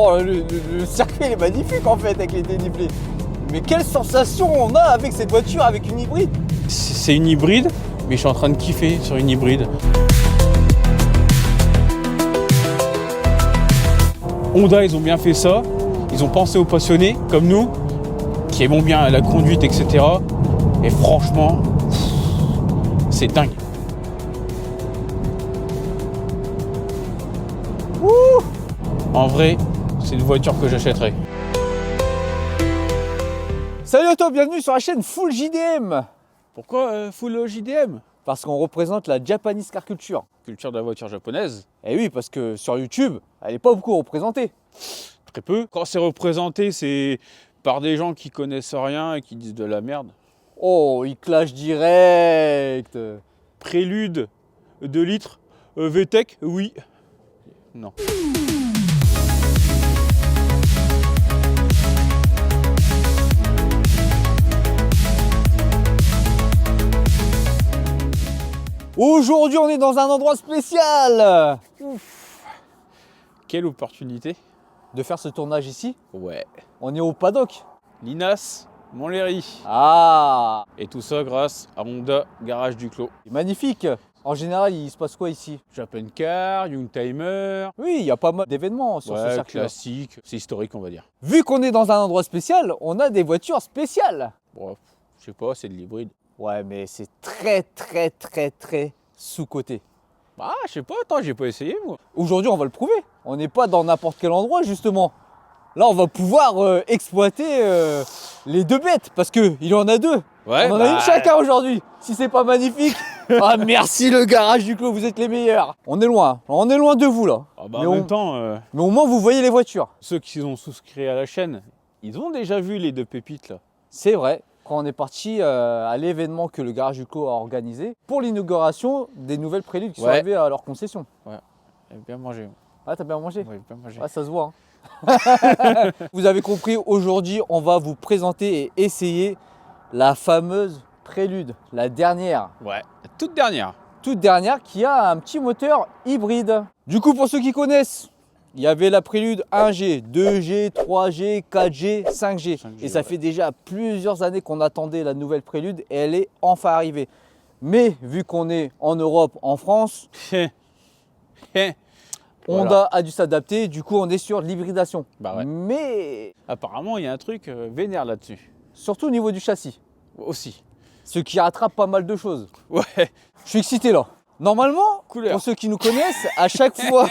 Oh, le circuit il est magnifique en fait avec les dénivelés. Mais quelle sensation on a avec cette voiture, avec une hybride. C'est une hybride, mais je suis en train de kiffer sur une hybride. Honda, ils ont bien fait ça. Ils ont pensé aux passionnés comme nous, qui aimons bien la conduite, etc. Et franchement, c'est dingue. Ouh, en vrai, c'est une voiture que j'achèterais. Salut à toi, bienvenue sur la chaîne Full JDM. Pourquoi full JDM? Parce qu'on représente la Japanese Car Culture. Culture de la voiture japonaise. Et oui, parce que sur YouTube, elle n'est pas beaucoup représentée. Très peu. Quand c'est représenté, c'est par des gens qui connaissent rien et qui disent de la merde. Oh, il clash direct. Prélude 2 litres. VTEC, oui. Non. Aujourd'hui, on est dans un endroit spécial. Ouf. Quelle opportunité. De faire ce tournage ici. Ouais. On est au paddock. Linas, Montlhéry. Ah, Et tout ça grâce à Honda Garage du Clos. magnifique. En général, il se passe quoi ici? Japan Car, Youngtimer. Oui, il y a pas mal d'événements sur ce Ouais, circuit. classique. C'est historique, on va dire. Vu qu'on est dans un endroit spécial, on a des voitures spéciales. Bon, je sais pas, c'est de l'hybride. Ouais, mais c'est très sous-coté. Ah, je sais pas, attends, j'ai pas essayé, moi. Aujourd'hui, on va le prouver. On n'est pas dans n'importe quel endroit, justement. Là, on va pouvoir exploiter les deux bêtes, parce qu'il y en a deux. Ouais, on en a une chacun aujourd'hui. Si c'est pas magnifique. Ah, merci le garage du Clos, vous êtes les meilleurs. On est loin de vous là. Ah bah, mais, en même temps, mais au moins, vous voyez les voitures. ceux qui ont souscrit à la chaîne, ils ont déjà vu les deux pépites, là. C'est vrai. Quand on est parti à l'événement que le garage du Clos a organisé pour l'inauguration des nouvelles préludes qui sont arrivées à leur concession. Ouais, j'ai bien mangé. Ah, t'as bien mangé? Ouais, bien mangé. Ah, ça se voit. Hein. Vous avez compris, aujourd'hui, on va vous présenter et essayer la fameuse prélude, la dernière. Ouais, toute dernière. Toute dernière qui a un petit moteur hybride. Du coup, pour ceux qui connaissent, il y avait la prélude 1G, 2G, 3G, 4G, 5G. Et ça fait déjà plusieurs années qu'on attendait la nouvelle prélude et elle est enfin arrivée. Mais vu qu'on est en Europe, en France, Honda a dû s'adapter. Du coup, on est sur l'hybridation. Bah ouais. Mais Apparemment, il y a un truc vénère là-dessus. surtout au niveau du châssis. Aussi. Ce qui rattrape pas mal de choses. Ouais. Je suis excité là. Normalement, Couleur. pour ceux qui nous connaissent, à chaque fois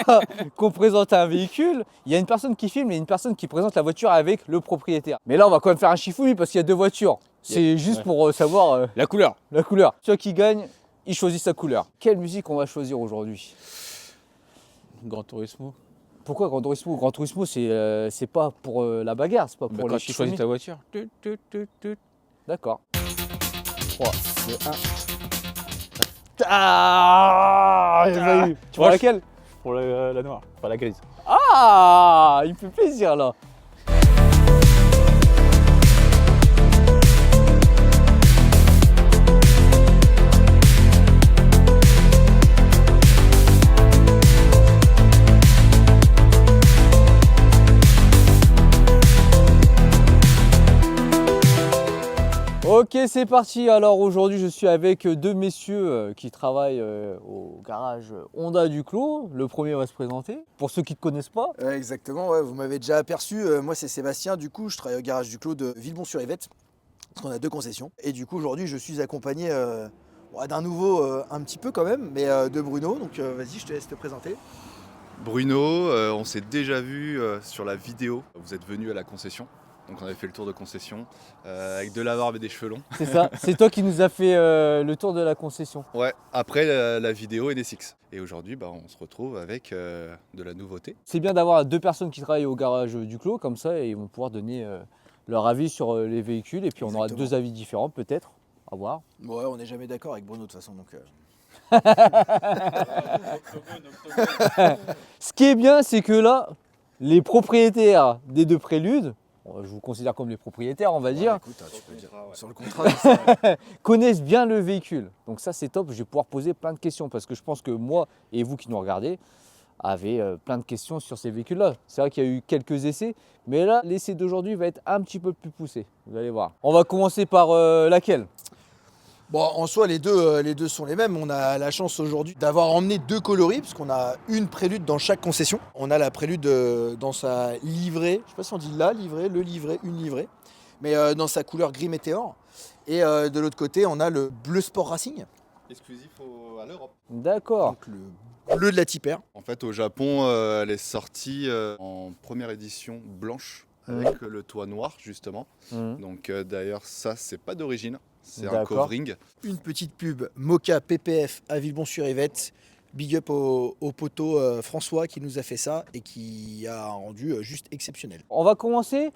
qu'on présente un véhicule, il y a une personne qui filme et une personne qui présente la voiture avec le propriétaire. Mais là, on va quand même faire un chifouille parce qu'il y a deux voitures. C'est juste pour savoir La couleur. la couleur. Celui qui gagne, il choisit sa couleur. Quelle musique on va choisir aujourd'hui? Gran Turismo. Pourquoi Gran Turismo? Gran Turismo, c'est pas pour la bagarre, c'est pas pour Quand les tu choisis chiffonniers. ta voiture. D'accord. 3, 2, 1. Ah, j'ai pas eu. Tu vois laquelle? Pour la noire, pas la grise. Ah, il me fait plaisir là. Ok, c'est parti. Alors aujourd'hui, je suis avec deux messieurs qui travaillent au garage Honda du Clos. Le premier va se présenter. Pour ceux qui ne te connaissent pas. Exactement, ouais, vous m'avez déjà aperçu. Moi, c'est Sébastien. Du coup, je travaille au garage du Clos de Villebon-sur-Yvette. Parce qu'on a deux concessions. Et du coup, aujourd'hui, je suis accompagné d'un nouveau, un petit peu quand même, mais de Bruno. Donc, vas-y, je te laisse te présenter. Bruno, on s'est déjà vu sur la vidéo. Vous êtes venu à la concession. Donc on avait fait le tour de concession avec de la barbe et des cheveux longs. C'est ça. C'est toi qui nous as fait le tour de la concession. Ouais, après la vidéo et des six. Et aujourd'hui, on se retrouve avec de la nouveauté. C'est bien d'avoir deux personnes qui travaillent au garage du Clos, comme ça, et ils vont pouvoir donner leur avis sur les véhicules. Et puis on aura Exactement. deux avis différents, peut-être. À voir. Ouais, on n'est jamais d'accord avec Bruno de toute façon. Donc, Ce qui est bien, c'est que là, les propriétaires des deux préludes, je vous considère comme les propriétaires, on va dire, écoute, tu peux dire sur le contrat. connaissent bien le véhicule. Donc ça, c'est top. Je vais pouvoir poser plein de questions parce que je pense que moi et vous qui nous regardez, avait plein de questions sur ces véhicules-là. C'est vrai qu'il y a eu quelques essais, mais là, l'essai d'aujourd'hui va être un petit peu plus poussé. Vous allez voir. On va commencer par laquelle? Bon, en soi, les deux sont les mêmes. On a la chance aujourd'hui d'avoir emmené 2 coloris, parce qu'on a une Prélude dans chaque concession. On a la Prélude dans sa livrée, je sais pas si on dit la livrée, le livret, une livrée, mais dans sa couleur gris météore. Et de l'autre côté, on a le bleu sport racing, Exclusif à l'Europe. D'accord. donc le bleu de la Typer. En fait, au Japon, elle est sortie en première édition blanche avec le toit noir justement. Donc d'ailleurs, ça, c'est pas d'origine, c'est un D'accord. covering. Une petite pub Moka PPF à Villebon-sur-Yvette. Big up au poteau François qui nous a fait ça et qui a un rendu juste exceptionnel. On va commencer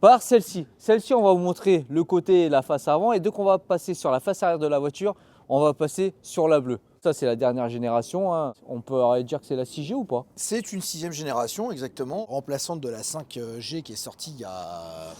par celle-ci. Celle-ci, on va vous montrer le côté et la face avant. Et dès qu'on va passer sur la face arrière de la voiture, on va passer sur la bleue. Ça, c'est la dernière génération, hein. On peut dire que c'est la 6G ou pas? C'est une 6e génération exactement, remplaçante de la 5G qui est sortie il y a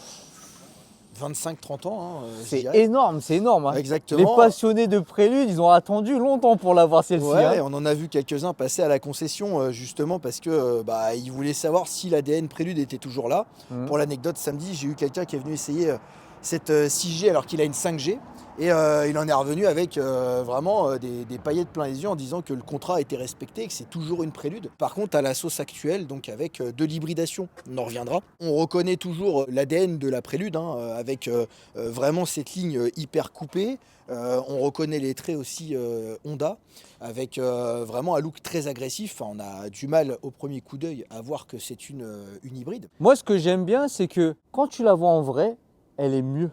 25-30 ans. Hein, je C'est dirais. énorme, c'est énorme, hein. Les Exactement. passionnés de Prélude, ils ont attendu longtemps pour l'avoir celle-ci, Ouais, hein. on en a vu quelques-uns passer à la concession justement parce que ils voulaient savoir si l'ADN Prélude était toujours là. Pour l'anecdote, samedi, j'ai eu quelqu'un qui est venu essayer cette 6G alors qu'il a une 5G. Et il en est revenu avec vraiment des paillettes plein les yeux en disant que le contrat a été respecté et que c'est toujours une Prélude. Par contre, à la sauce actuelle, donc avec de l'hybridation, on en reviendra. On reconnaît toujours l'ADN de la Prélude, hein, avec vraiment cette ligne hyper coupée. On reconnaît les traits aussi Honda, avec vraiment un look très agressif. Enfin, on a du mal au premier coup d'œil à voir que c'est une hybride. Moi, ce que j'aime bien, c'est que quand tu la vois en vrai, elle est mieux.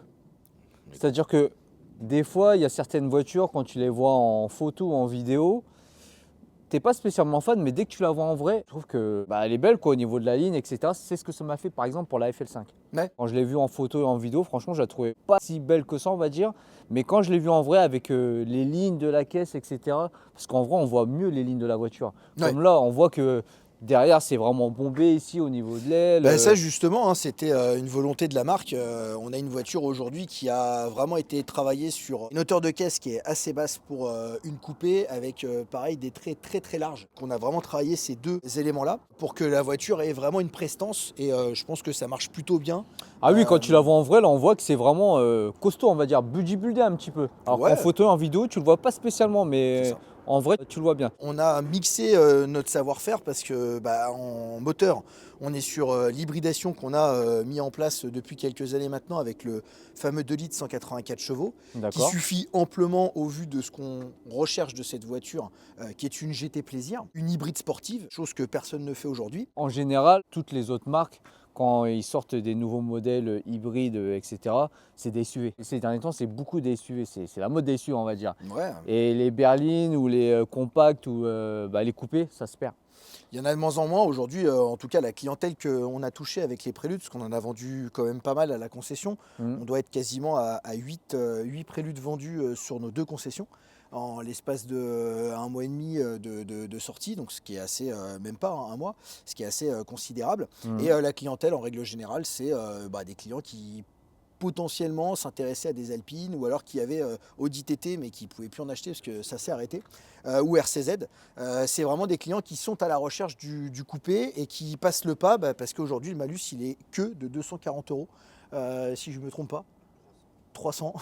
C'est-à-dire que des fois, il y a certaines voitures, quand tu les vois en photo ou en vidéo, t'es pas spécialement fan, mais dès que tu la vois en vrai, je trouve que elle est belle quoi, au niveau de la ligne, etc. C'est ce que ça m'a fait par exemple pour la FL5. Ouais. Quand je l'ai vue en photo et en vidéo, franchement, je la trouvais pas si belle que ça, on va dire. Mais quand je l'ai vue en vrai avec les lignes de la caisse, etc. Parce qu'en vrai, on voit mieux les lignes de la voiture. Ouais. Comme là, on voit que derrière, c'est vraiment bombé ici au niveau de l'aile. Ça justement, hein, c'était une volonté de la marque. On a une voiture aujourd'hui qui a vraiment été travaillée sur une hauteur de caisse qui est assez basse pour une coupée avec pareil des traits très très larges. On a vraiment travaillé ces deux éléments-là pour que la voiture ait vraiment une prestance et je pense que ça marche plutôt bien. Ah oui, quand tu la vois en vrai, là, on voit que c'est vraiment costaud, on va dire, bodybuildé un petit peu. Alors Ouais. qu'en photo et en vidéo, tu le vois pas spécialement, C'est mais ça. en vrai, tu le vois bien. On a mixé notre savoir-faire parce que en moteur, on est sur l'hybridation qu'on a mis en place depuis quelques années maintenant avec le fameux 2 litres 184 chevaux, qui D'accord. suffit amplement au vu de ce qu'on recherche de cette voiture, qui est une GT Plaisir, une hybride sportive, chose que personne ne fait aujourd'hui. En général, toutes les autres marques, quand ils sortent des nouveaux modèles hybrides, etc., c'est des SUV. Ces derniers temps, c'est beaucoup des SUV. C'est la mode des SUV, on va dire. Ouais. Et les berlines ou les compacts ou les coupés, ça se perd. Il y en a de moins en moins aujourd'hui, en tout cas la clientèle qu'on a touchée avec les Préludes, parce qu'on en a vendu quand même pas mal à la concession. On doit être quasiment à 8 Préludes vendus sur nos 2 concessions en l'espace de un mois et demi de sortie, donc ce qui est assez, même pas un mois, ce qui est assez considérable. Et la clientèle en règle générale, c'est des clients qui potentiellement s'intéresser à des Alpines ou alors qui avaient Audi TT mais qui ne pouvaient plus en acheter parce que ça s'est arrêté, ou RCZ. C'est vraiment des clients qui sont à la recherche du coupé et qui passent le pas parce qu'aujourd'hui le malus il est que de 240 €, si je ne me trompe pas. 300,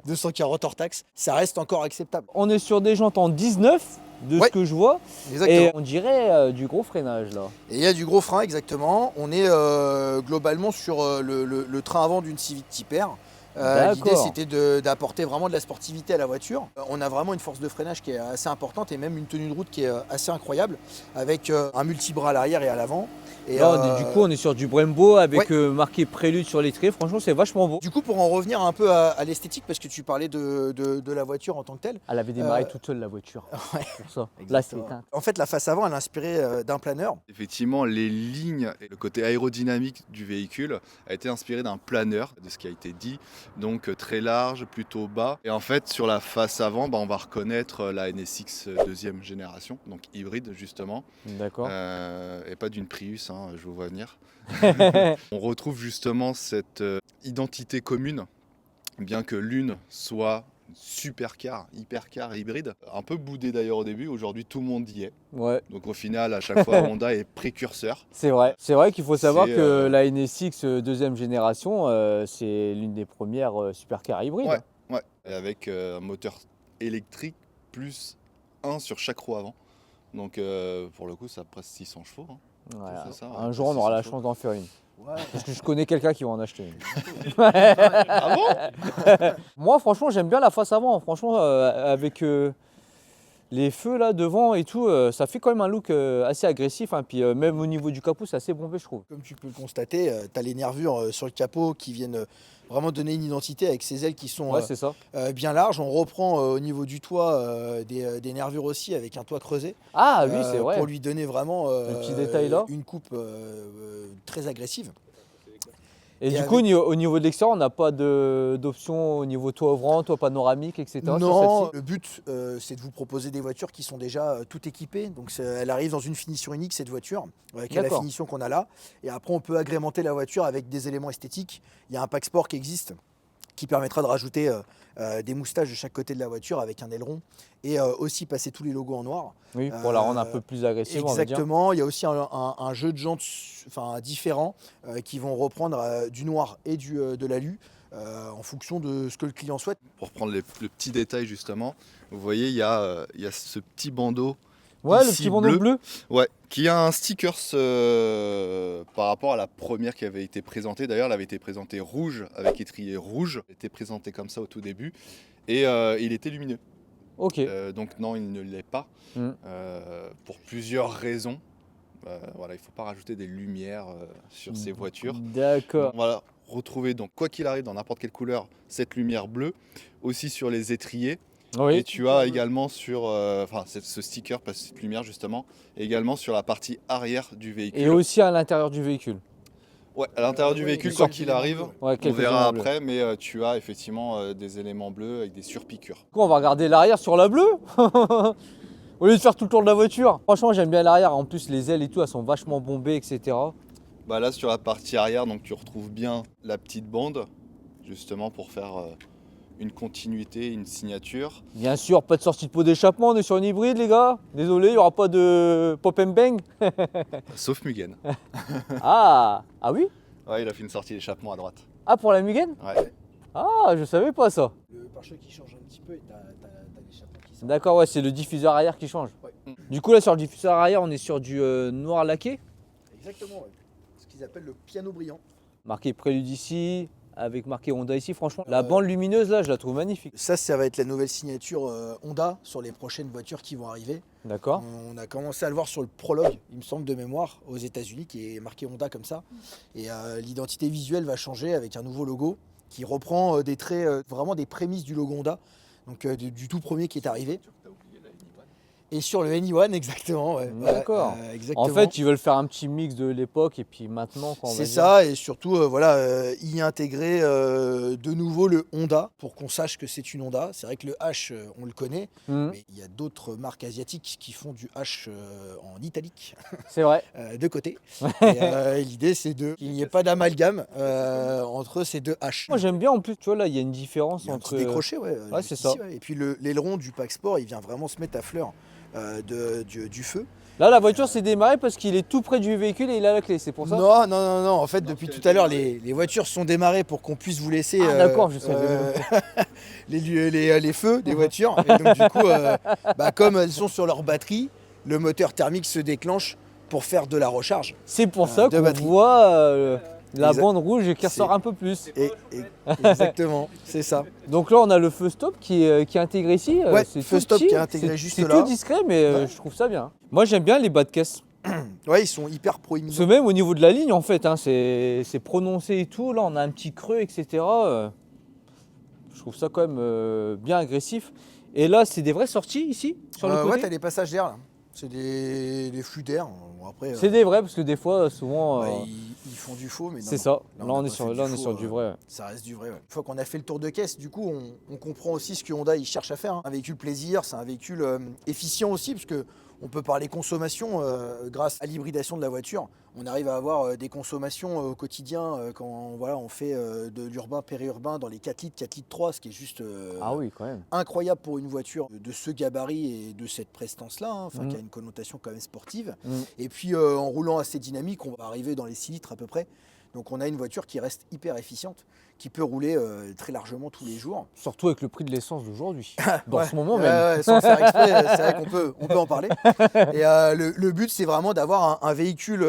240 hors taxe, ça reste encore acceptable. On est sur des jantes en 19, de Ouais. ce que je vois, Exactement. et on dirait du gros freinage là. Et il y a du gros frein, exactement. On est globalement sur le train avant d'une Civic Type R. L'idée, D'accord. c'était d'apporter vraiment de la sportivité à la voiture. On a vraiment une force de freinage qui est assez importante et même une tenue de route qui est assez incroyable, avec un multibras à l'arrière et à l'avant. Et Là, du coup, on est sur du Brembo avec ouais. marqué Prélude sur les traits. Franchement, c'est vachement beau. Du coup, pour en revenir un peu à l'esthétique, parce que tu parlais de la voiture en tant que telle. Elle avait démarré toute seule la voiture. Ouais. Pour ça. Là, c'est Exactement. éteint. En fait, la face avant, elle est inspirée d'un planeur. Effectivement, les lignes et le côté aérodynamique du véhicule a été inspiré d'un planeur, de ce qui a été dit, donc très large, plutôt bas. Et en fait, sur la face avant, on va reconnaître la NSX deuxième génération, donc hybride justement, D'accord. et pas d'une Prius, hein, je vous vois venir. On retrouve justement cette identité commune, bien que l'une soit supercar, hypercar hybride. Un peu boudé d'ailleurs au début, aujourd'hui tout le monde y est. Ouais, Donc au final, à chaque fois, Honda est précurseur. c'est vrai. C'est vrai qu'il faut savoir C'est, que la NSX deuxième génération, c'est l'une des premières supercars hybrides. Ouais, ouais. Et avec un moteur électrique plus un sur chaque roue avant. Donc pour le coup, ça a presque 600 chevaux. Hein. Voilà. C'est ça, ouais, Un jour, on aura la 600 chance d'en faire une. Ouais. Parce que je connais quelqu'un qui va en acheter une. Ah bon? Moi, franchement, j'aime bien la face avant. Franchement, avec les feux là devant et tout, ça fait quand même un look assez agressif. Hein. Puis même au niveau du capot, c'est assez bombé, je trouve. Comme tu peux le constater, tu as les nervures sur le capot qui viennent vraiment donner une identité avec ces ailes qui sont Ouais, c'est ça. bien larges. On reprend au niveau du toit des nervures aussi avec un toit creusé. Ah oui, c'est vrai. Pour lui donner vraiment petit détail là. une coupe très agressive. Et Et du avec- coup, au niveau de l'extérieur, on n'a pas d'option au niveau toit ouvrant, toit panoramique, etc. sur Non, celle-ci le but c'est de vous proposer des voitures qui sont déjà toutes équipées. Donc elle arrive dans une finition unique cette voiture, qui est la D'accord. finition qu'on a là. Et après on peut agrémenter la voiture avec des éléments esthétiques. Il y a un pack sport qui existe qui permettra de rajouter des moustaches de chaque côté de la voiture avec un aileron et aussi passer tous les logos en noir. Oui, pour la rendre un peu plus agressive, on va dire. Exactement, il y a aussi un jeu de jantes différents qui vont reprendre du noir et de l'alu en fonction de ce que le client souhaite. Pour reprendre le petit détail justement, vous voyez, il y a ce petit bandeau Ouais, le ici, petit bandeau bleu. ouais, qui a un sticker par rapport à la première qui avait été présentée. D'ailleurs, elle avait été présentée rouge avec étrier rouge. Elle était présentée comme ça au tout début et il était lumineux. Ok. Donc non, il ne l'est pas Mm. pour plusieurs raisons. Voilà, il ne faut pas rajouter des lumières sur ces voitures. D'accord. On va retrouver donc quoi qu'il arrive dans n'importe quelle couleur cette lumière bleue, aussi sur les étriers. Et Oui. tu as également sur, ce sticker, pas cette lumière justement, et également sur la partie arrière du véhicule. Et aussi à l'intérieur du véhicule. Ouais, à l'intérieur du Ouais, véhicule, il y a quoi quelques qu'il éléments arrive, bleus. Ouais, on quelques verra éléments bleus. après, mais tu as effectivement des éléments bleus avec des surpiqûres. Du coup, on va regarder l'arrière sur la bleue. Au lieu de faire tout le tour de la voiture. Franchement, j'aime bien l'arrière. En plus, les ailes et tout, elles sont vachement bombées, etc. Bah là, sur la partie arrière, donc tu retrouves bien la petite bande, justement pour faire une continuité, une signature. Bien sûr, pas de sortie de pot d'échappement. On est sur une hybride, les gars. Désolé, il n'y aura pas de pop and bang. Sauf Mugen. Ah oui. Ouais, il a fait une sortie d'échappement à droite. Ah, pour la Mugen. Ouais. Ah, je savais pas ça. Le pare-choc qui change un petit peu et t'as l'échappement qui sort. D'accord, ouais, c'est le diffuseur arrière qui change. Ouais. Du coup, là, sur le diffuseur arrière, on est sur du noir laqué. Exactement, ouais. Ce qu'ils appellent le piano brillant. Marqué Prélude ici, avec marqué Honda ici. Franchement, la bande lumineuse, là, je la trouve magnifique. Ça va être la nouvelle signature Honda sur les prochaines voitures qui vont arriver. D'accord. On a commencé à le voir sur le prologue, il me semble de mémoire, aux États-Unis, qui est marqué Honda comme ça. Et l'identité visuelle va changer avec un nouveau logo qui reprend des traits, vraiment des prémices du logo Honda, donc du tout premier qui est arrivé. Et sur le Anyone, exactement. Ouais. D'accord. Exactement. En fait, ils veulent faire un petit mix de l'époque et puis maintenant, quand on va C'est dire. ça, et surtout y intégrer de nouveau le Honda pour qu'on sache que c'est une Honda. C'est vrai que le H, on le connaît, Mhm. mais il y a d'autres marques asiatiques qui font du H en italique C'est vrai. de côté. Et l'idée, c'est qu'il n'y ait pas d'amalgame entre ces deux H. Moi, j'aime bien en plus, tu vois, là, il y a une différence Il y a un entre. petit décroché, ouais. Ouais, juste c'est ça. ici, ouais. Et puis l'aileron du pack sport, il vient vraiment se mettre à fleur du feu. Là, la voiture s'est démarrée parce qu'il est tout près du véhicule et il a la clé, c'est pour ça. Non. En fait, depuis tout à l'heure, les voitures sont démarrées pour qu'on puisse vous laisser Ah, d'accord, je savais les feux des voitures. Et donc, du coup, comme elles sont sur leur batterie, le moteur thermique se déclenche pour faire de la recharge. C'est pour ça de qu'on batterie. voit la Exact. bande rouge qui ressort C'est- un peu plus. Exactement, c'est ça. Donc là, on a le feu stop qui est intégré ici. Ouais, c'est feu tout stop petit, qui est intégré c'est- juste c'est là. tout discret, mais Ouais. je trouve ça bien. Moi, j'aime bien les bas de caisse. Ouais, ils sont hyper Parce que proéminents. même au niveau de la ligne, en fait, hein, c'est prononcé et tout. Là, on a un petit creux, etc. Je trouve ça quand même bien agressif. Et là, c'est des vraies sorties ici, sur le Ouais, côté. t'as des passages d'air là. C'est des flux d'air. Bon, après, C'est des vrais, parce que des fois, souvent, ils font du faux, mais non, c'est non. ça. Là, on a on est pas sur, fait là, du on est faux, sur du vrai. Ouais. Ça reste du vrai. Ouais. Une fois qu'on a fait le tour de caisse, du coup, on comprend aussi ce que Honda il cherche à faire. Hein. Un véhicule plaisir, c'est un véhicule efficient aussi, parce que On peut parler consommation, grâce à l'hybridation de la voiture. On arrive à avoir des consommations au quotidien quand voilà, on fait de l'urbain, périurbain dans les 4 litres, 4 litres 3, ce qui est juste Ah oui, quand même. incroyable pour une voiture de ce gabarit et de cette prestance-là, hein, Mhm. qui a une connotation quand même sportive. Mhm. Et puis en roulant assez dynamique, on va arriver dans les 6 litres à peu près. Donc on a une voiture qui reste hyper efficiente, qui peut rouler très largement tous les jours. Surtout avec le prix de l'essence d'aujourd'hui. Dans Ouais, ce moment ouais, même. ouais, sans faire exprès, c'est vrai on peut en parler. Et le but, c'est vraiment d'avoir un véhicule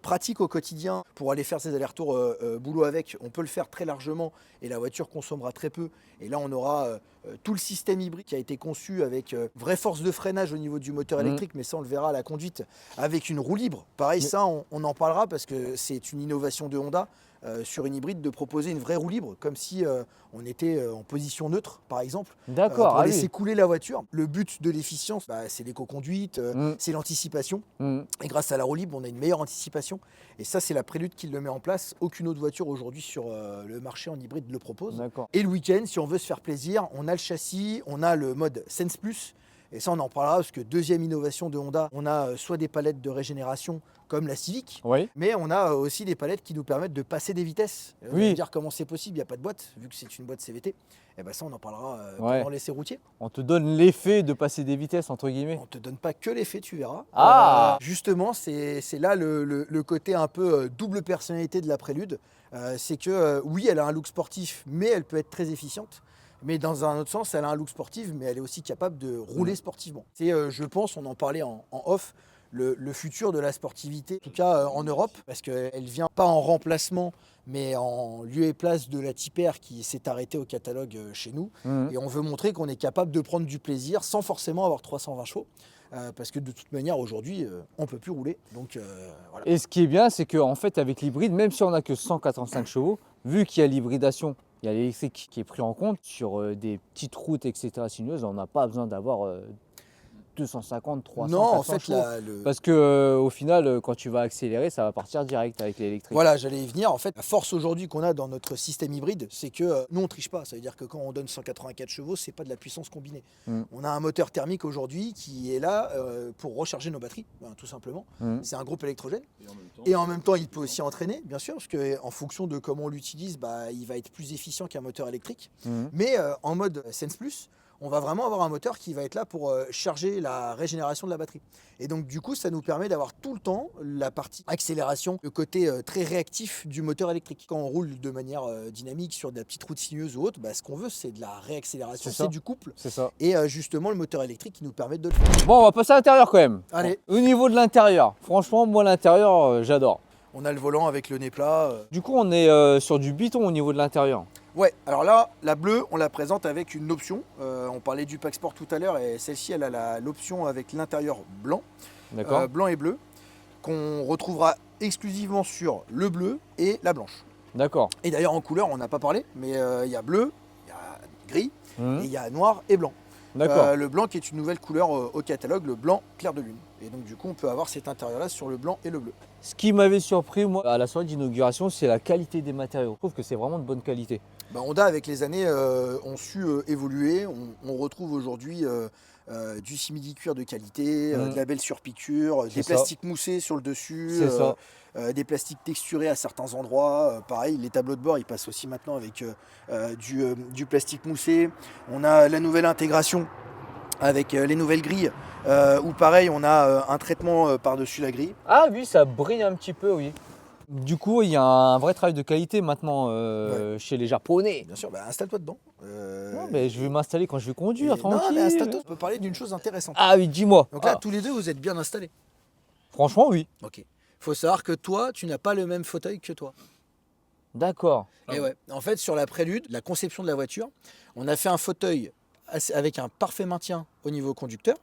pratique au quotidien pour aller faire ses allers-retours boulot avec. On peut le faire très largement et la voiture consommera très peu. Et là, on aura tout le système hybride qui a été conçu avec vraie force de freinage au niveau du moteur électrique, mais ça, on le verra à la conduite, avec une roue libre. Pareil, ça, on en parlera parce que c'est une innovation de Honda. Sur une hybride de proposer une vraie roue libre, comme si on était en position neutre, par exemple, D'accord. pour Ah laisser oui. couler la voiture. Le but de l'efficience, c'est l'éco-conduite, c'est l'anticipation. Mm. Et grâce à la roue libre, on a une meilleure anticipation. Et ça, c'est la Prélude qui le met en place. Aucune autre voiture aujourd'hui sur le marché en hybride le propose. D'accord. Et le week-end, si on veut se faire plaisir, on a le châssis, on a le mode Sense Plus. Et ça, on en parlera parce que deuxième innovation de Honda, on a soit des palettes de régénération comme la Civic, Oui. mais on a aussi des palettes qui nous permettent de passer des vitesses. Vous Oui. allez me dire comment c'est possible, il n'y a pas de boîte, vu que c'est une boîte CVT. Et ben ça, on en parlera pendant l'essai routier. On te donne l'effet de passer des vitesses, entre guillemets. On ne te donne pas que l'effet, tu verras. Ah. Justement, c'est là le côté un peu double personnalité de la Prélude. C'est que oui, elle a un look sportif, mais elle peut être très efficiente. Mais dans un autre sens, elle a un look sportif, mais elle est aussi capable de rouler sportivement. C'est, je pense, on en parlait en off, le futur de la sportivité, en tout cas en Europe, parce qu'elle ne vient pas en remplacement, mais en lieu et place de la Type R qui s'est arrêtée au catalogue chez nous. Mhm. Et on veut montrer qu'on est capable de prendre du plaisir sans forcément avoir 320 chevaux. Parce que de toute manière, aujourd'hui, on ne peut plus rouler. Donc voilà. Et ce qui est bien, c'est qu'en fait, avec l'hybride, même si on n'a que 185 chevaux, vu qu'il y a l'hybridation, il y a l'électrique qui est pris en compte sur des petites routes, etc. sinueuses, on n'a pas besoin d'avoir 250, 300, Non, 400 en fait, chevaux. Parce que au final, quand tu vas accélérer, ça va partir direct avec l'électrique. Voilà, j'allais y venir. En fait, la force aujourd'hui qu'on a dans notre système hybride, c'est que nous, on ne triche pas. Ça veut dire que quand on donne 184 chevaux, c'est pas de la puissance combinée. On a un moteur thermique aujourd'hui qui est là pour recharger nos batteries, tout simplement. C'est un groupe électrogène. Et en même temps, il peut aussi entraîner, bien sûr, parce qu'en fonction de comment on l'utilise, il va être plus efficient qu'un moteur électrique. Mais en mode Sense Plus, on va vraiment avoir un moteur qui va être là pour charger la régénération de la batterie. Et donc du coup, ça nous permet d'avoir tout le temps la partie accélération, le côté très réactif du moteur électrique. Quand on roule de manière dynamique sur des petites routes sinueuses ou autres, ce qu'on veut, c'est de la réaccélération, c'est du couple. C'est ça. Et justement, le moteur électrique qui nous permet de le faire. Bon, on va passer à l'intérieur quand même. Allez. Au niveau de l'intérieur, franchement, moi, l'intérieur, j'adore. On a le volant avec le nez plat. Du coup, on est sur du biton au niveau de l'intérieur. Ouais, alors là, la bleue, on la présente avec une option. On parlait du Pack Sport tout à l'heure et celle-ci, elle a l'option avec l'intérieur blanc, D'accord. blanc et bleu, qu'on retrouvera exclusivement sur le bleu et la blanche. D'accord. Et d'ailleurs, en couleur, on n'a pas parlé, mais il y a bleu, il y a gris, et il y a noir et blanc. D'accord. Le blanc qui est une nouvelle couleur au catalogue, le blanc clair de lune. Et donc du coup, on peut avoir cet intérieur-là sur le blanc et le bleu. Ce qui m'avait surpris, moi, à la soirée d'inauguration, c'est la qualité des matériaux. Je trouve que c'est vraiment de bonne qualité. Honda, avec les années, ont su évoluer. On retrouve aujourd'hui du simili-cuir de qualité, de la belle surpiqûre, des plastiques moussés sur le dessus, des plastiques texturés à certains endroits. Pareil, les tableaux de bord, ils passent aussi maintenant avec du plastique moussé. On a la nouvelle intégration avec les nouvelles grilles, où pareil, on a un traitement par-dessus la grille. Ah oui, ça brille un petit peu, oui. Du coup, il y a un vrai travail de qualité maintenant chez les Japonais. Bien sûr, installe-toi dedans. Non, mais je vais m'installer quand je vais conduire, Non, tranquille. mais installe-toi. On peut parler d'une chose intéressante. Ah oui, dis-moi. Donc là, tous les deux, vous êtes bien installés. Franchement, oui. Ok. Faut savoir que toi, tu n'as pas le même fauteuil que toi. D'accord. Et ouais. En fait, sur la Prélude, la conception de la voiture, on a fait un fauteuil avec un parfait maintien au niveau conducteur,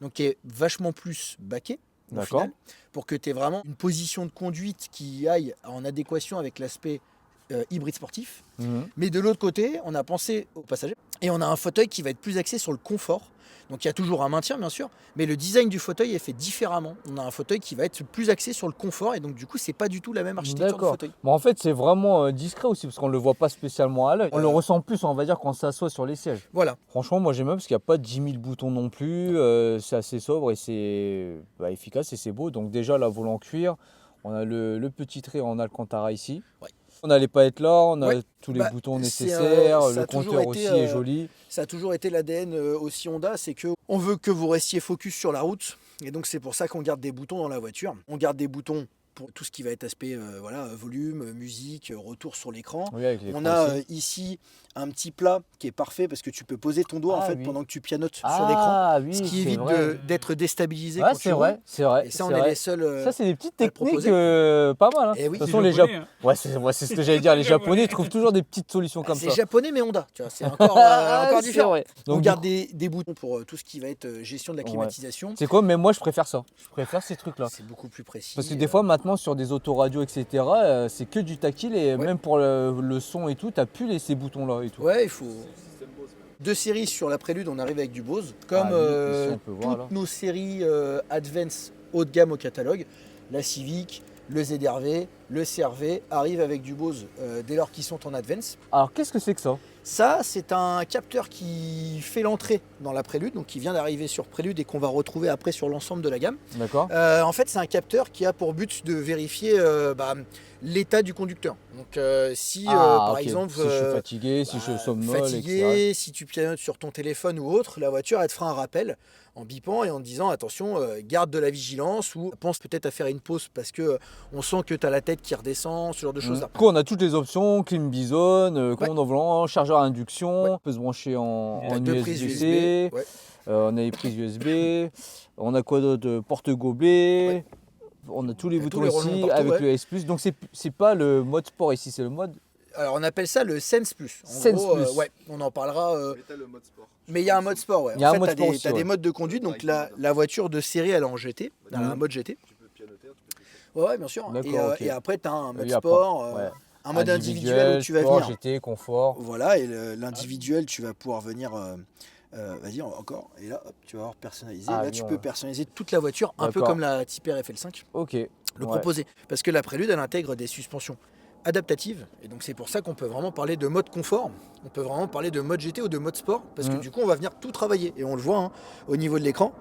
donc qui est vachement plus baqué. D'accord. Final, pour que tu aies vraiment une position de conduite qui aille en adéquation avec l'aspect hybride sportif. Mais de l'autre côté, on a pensé aux passagers et on a un fauteuil qui va être plus axé sur le confort. Donc il y a toujours un maintien bien sûr, mais le design du fauteuil est fait différemment. On a un fauteuil qui va être plus axé sur le confort et donc du coup c'est pas du tout la même architecture de D'accord. fauteuil. Bon, en fait, c'est vraiment discret aussi parce qu'on le voit pas spécialement à l'œil. On le ressent plus, on va dire, quand on s'assoit sur les sièges. Voilà. Franchement, moi j'aime bien parce qu'il n'y a pas 10 000 boutons non plus. C'est assez sobre et c'est efficace et c'est beau. Donc déjà, la volant en cuir, on a le petit trait en Alcantara ici. Ouais. On a les paillettes là, on a Ouais. tous les Bah, boutons c'est, nécessaires. ça Le a toujours compteur été, aussi est joli. Ça a toujours été l'ADN aussi Honda, c'est que on veut que vous restiez focus sur la route et donc c'est pour ça qu'on garde des boutons dans la voiture. On garde des boutons pour tout ce qui va être aspect volume, musique, retour sur l'écran. Oui, avec les On écrans a aussi. ici un petit plat qui est parfait parce que tu peux poser ton doigt en Ah fait oui. pendant que tu pianotes sur l'écran, Ah oui, ce qui c'est évite vrai. d'être déstabilisé Ouais, quand tu c'est roules. vrai, c'est vrai. Et ça, on c'est est vrai. les seuls. Ça, c'est des petites à le techniques proposer. pas mal. Hein. Eh oui. De toute Les façon, les Japonais, Japonais. hein. Ouais, c'est ce que j'allais dire. Les Japonais trouvent toujours des petites solutions comme C'est ça. japonais mais Honda, tu vois, c'est encore, encore C'est différent. vrai. On Donc, garde des boutons pour tout ce qui va être gestion de la Ouais. climatisation. c'est quoi? Mais moi, je préfère ça. Je préfère ces trucs-là. C'est beaucoup plus précis. Parce que des fois, maintenant, sur des autoradios, etc., c'est que du tactile et Ouais. même pour le son et tout, t'as plus ces boutons-là et tout. Ouais, il faut. Deux séries sur la Prélude, on arrive avec du Bose. Comme Ah, ici, on peut voir, toutes là. nos séries Advance haut de gamme au catalogue, la Civic, le ZR-V, le CR-V arrivent avec du Bose dès lors qu'ils sont en Advance. Alors, qu'est-ce que c'est que ça? Ça, c'est un capteur qui fait l'entrée dans la Prélude, donc qui vient d'arriver sur Prélude et qu'on va retrouver après sur l'ensemble de la gamme. D'accord. En fait, c'est un capteur qui a pour but de vérifier l'état du conducteur. Donc, si par ok. exemple, Si je suis fatigué, si je somnole, etc. fatigué, si tu pianotes sur ton téléphone ou autre, la voiture elle te fera un rappel en bipant et en te disant attention, garde de la vigilance ou pense peut-être à faire une pause parce que on sent que tu as la tête qui redescend, ce genre de choses-là. Du coup, on a toutes les options, clim bison, commande en volant, chargeur à induction, Ouais. on peut se brancher en T'as deux prises USB-C, USB. Ouais. on a les prises USB, on a quoi d'autre? Porte-gobelet, Ouais. on a tous les On a boutons tous les rejoints ici partout, avec ouais. le S+. Donc c'est pas le mode sport ici, c'est le mode... Alors on appelle ça le Sense Plus. En Sense gros, Plus. ouais, on en parlera. Mais t'as le mode sport. Mais il y a un mode sport, ouais. Il y a En un fait, mode t'as sport des, aussi, t'as des ouais. modes de conduite. Donc la voiture de série, elle est en GT, elle a un mode GT. Tu peux pianoter, tu peux tout faire. Ouais, bien sûr. D'accord, ok. Et après, tu as un mode Et après, sport, ouais. un mode individuel où tu vas sport, venir. GT, confort. Voilà, et l'individuel, tu vas pouvoir venir. Vas-y, encore. Et là, hop, tu vas avoir personnalisé. Ah, Là, oui, tu on peux va. personnaliser toute la voiture, un peu D'accord. comme la Type R FL5. Ok. Le Ouais. proposer. Parce que la Prélude, elle intègre des suspensions adaptatives. Et donc, c'est pour ça qu'on peut vraiment parler de mode confort. On peut vraiment parler de mode GT ou de mode sport. Parce que du coup, on va venir tout travailler. Et on le voit au niveau de l'écran.